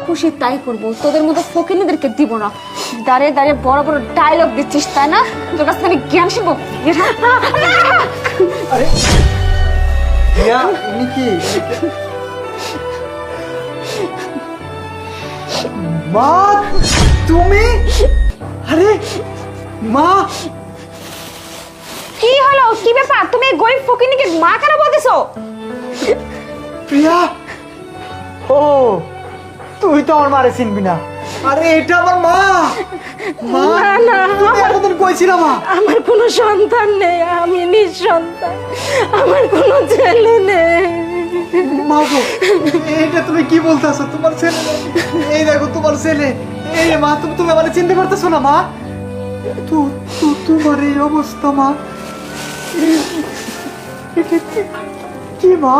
খুশি তাই করবো, তোদের মতো ফকিনীদেরকে দিব না। দাঁড়িয়ে দাঁড়িয়ে বড় বড় ডায়লগ দিচ্ছিস তাই না? তোর কাছ থেকে আমি জ্ঞান শিখবো। আরে রিয়া, ইনি কি? মা, তুমি? আরে মা, কি হলো? কি ব্যাপার? তুমি এই গরিব ফকিনীকে মা কেন বলতেছো? প্রিয়া। ও, তুই তো আমার মারে চিনবি না। আরে এটা আমার মা। মা, না, না, তুমি এতদিন কইছিল মা? আমার কোনো সন্তান নেই, আমি নিঃসন্তান, আমার কোনো ছেলে নেই। মা গো, এটা তুমি কি বলতেছো? তোমার ছেলে নেই? এই দেখো তোমার ছেলে। এই মা, তুমি আমারে চিনতে পারতেছো না মা? তোমার এই অবস্থা মা, এটা কি মা?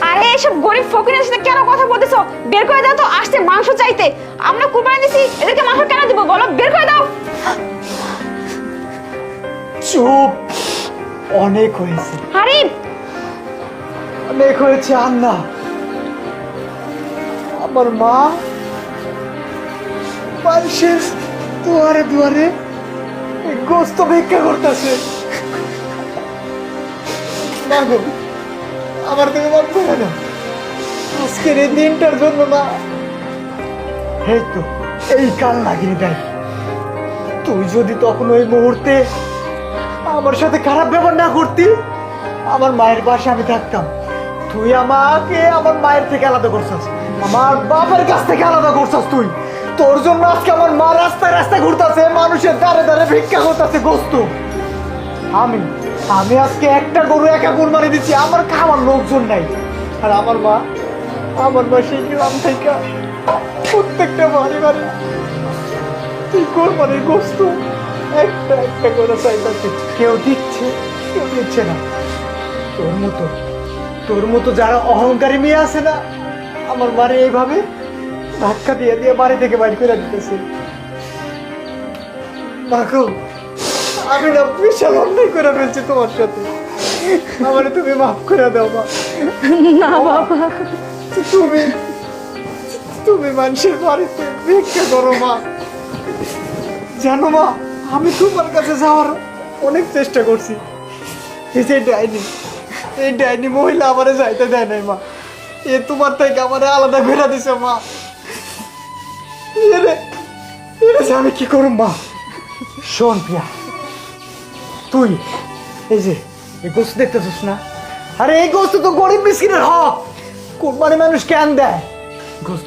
আরে এসব গরিব ফকিরের সাথে কেন কথা বলতেছো? বের করে দাও তো, আসছে মাংস চাইতে। আমরা কুরবানি দিছি, এদেরকে মাংস কেন দিব বলো? বের করে দাও। চুপ, অনেক হয়েছে, আরে অনেক হয়েছে। আর না, আমার মা মানুষের দুয়ারে দুয়ারে গোস্ত ভিক্ষা করতেছে। মা গো, আমার থেকে মন করে না আজকের এই দিনটার জন্য। মা, এই তো এই কাল লাগিয়ে দেয়। তুই যদি তখন ওই মুহূর্তে আমার সাথে খারাপ ব্যবহার না করতি, আমার মায়ের পাশে আমি থাকতাম। তুই আমাকে আমার মায়ের থেকে আলাদা করছস, আমার বাবার কাছ থেকে আলাদা করছস। তুই, তোর জন্য আজকে আমার মা রাস্তায় রাস্তায় ঘুরতেছে, মানুষের দ্বারে দ্বারে ভিক্ষা করতেছে গোস্ত। আমি আমি আজকে একটা গরু একা কুরবানি দিচ্ছি, আমার খাওয়ার লোকজন নাই। আর আমার মা সেই গ্রাম থেকে প্রত্যেকটা বাড়ি বাড়ি তুই কোরবানির গোস্ত একটা একটা করে চাইতেছে। কেউ দিচ্ছে, কেউ দিচ্ছে না। তোর মতো যারা অহংকারী মেয়ে আছে না, আমার মারে এইভাবে ধাক্কা দিয়ে দিয়ে বাড়ি থেকে বাড়ি করে দিতেছে। মাগো, আমি না বিশাল অন্যায় করে ফেলছি তোমার সাথে, আমারে তুমি মাফ করে দাও মা। না বাবা, তুমি তুমি মানুষের বাড়িতে ভিক্ষা করো মা। জানো মা, আমি তোমার কাছে যাওয়ার অনেক চেষ্টা করছি। এই ডাইনি মহিলা আমারে যাইতে দেয় নাই মা। এ তোমার থেকে আমারে আলাদা করে দিছে মা। এরে আমি কি করব মা? শোন প্রিয়া, তুই এই যে এই গোস্ত দেখতেছিস না? আরে এই গোস্ত তো গরিব মিসকিনের হক। কোরবানি মানুষ কেন দেয়? গোস্ত